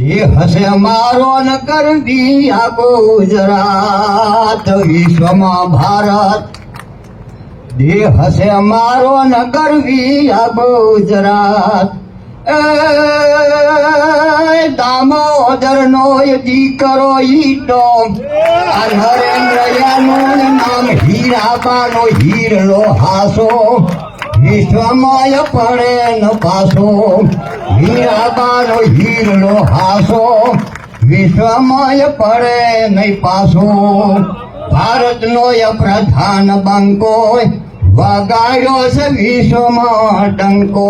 એ હસે મારો ન કરવી આ ગુજરાત વિશ્વમાં ભારત દેહ હસે મારો ન કરવી આ ગુજરાત દામોદર નો દીકરો ઈટો આ નરેન્દ્રયાનું નામ હીરાબાનો હીરલો હાસો વિશ્વમાં પડે ન પાસો હીરાબાનો હીરલો હાસો વિશ્વમાં પડે નહીં પાસો ભારતનો પ્રધાન બંકો વગાડ્યો છે વિશ્વમાં ડંકો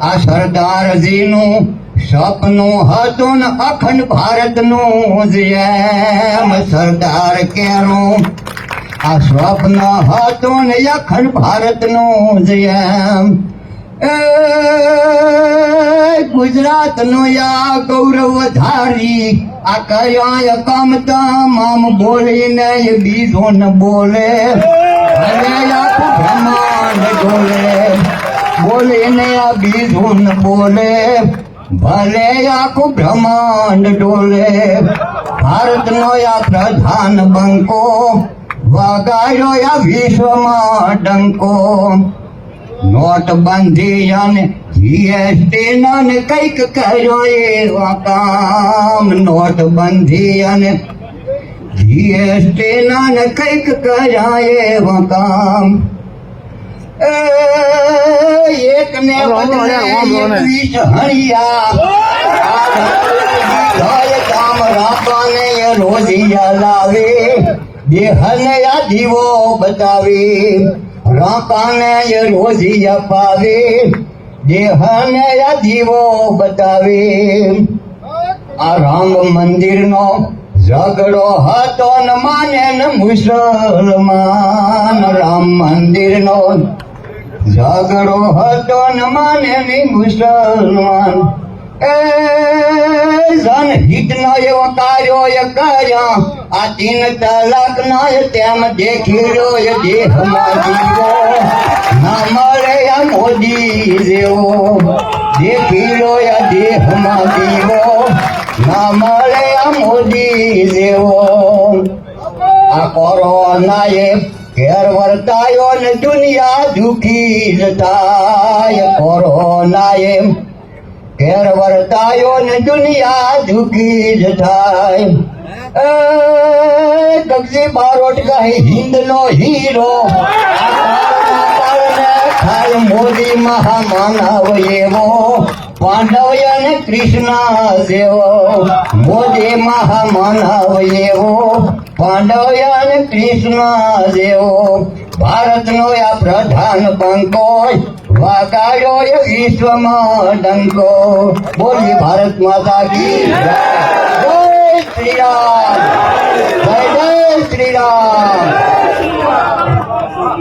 આ સરદારજીનું સપનું હતું ને અખંડ ભારતનું જેમ સરદાર કેરું આ સ્વપ્ન હતું ને અખંડ ભારતનું જેમ ગુજરાતનું આ ગૌરવ ધારી આ કયા કમ તમામ બોલીને બીજો ન બોલે અને આખું બ્રહ્માંડ ડોલે બોલીને આ બીજું ન બોલે ભલે આખું બ્રહ્માંડ ડોલે ભારતનો આ પ્રધાન બંકો વગાડ્યો આ વિશ્વમાં ડંકો નોટબંધી અને જીએસટી ને કઈક કર્યો એવા કામ નોટબંધી અને જીએસટી ને કઈક કર્યા એવા કામ એક ને બદલે 21 હળિયા કામ રાખવાને રોજિયા લાવે દેહને આ દીવો બતાવે રાકાને રોજી અપાવે દેહને આ દીવો બતાવે આ રામ મંદિરનો ઝઘડો હતો ન માને ન મુસલમાન રામ મંદિરનો ઝઘડો હતો ન માને ન મુસલમાન જનહિતનો એવો કાર્યો કર્યા આ 3 તલાકનો તેમ દેખીલો દેહમાં જીવો ના મળે આ મોદી જેવો દેખીલો દેહમાં જીવો ના મળે આ મોદી જેવો આ કોરોનાએ ઘેર વર્તાયો ને દુનિયા દુખી જ થાય કોરોનાએ ઘેર વર્તાયો ને દુનિયા દુખી જ થાય કગજી બારોટ કહે હિન્દનો હીરો થાય મોદી મહામાનવ એવો પાંડવ અને કૃષ્ણ જેવો મોદી મહામાનવ એવો પાંડવ અને કૃષ્ણ જેવો ભારતનો આ પ્રધાન બંકો વગાડ્યો એ વિશ્વમાં ડંકો બોલી ભારત માતા કી જય શ્રી રામ જય જય શ્રી રામ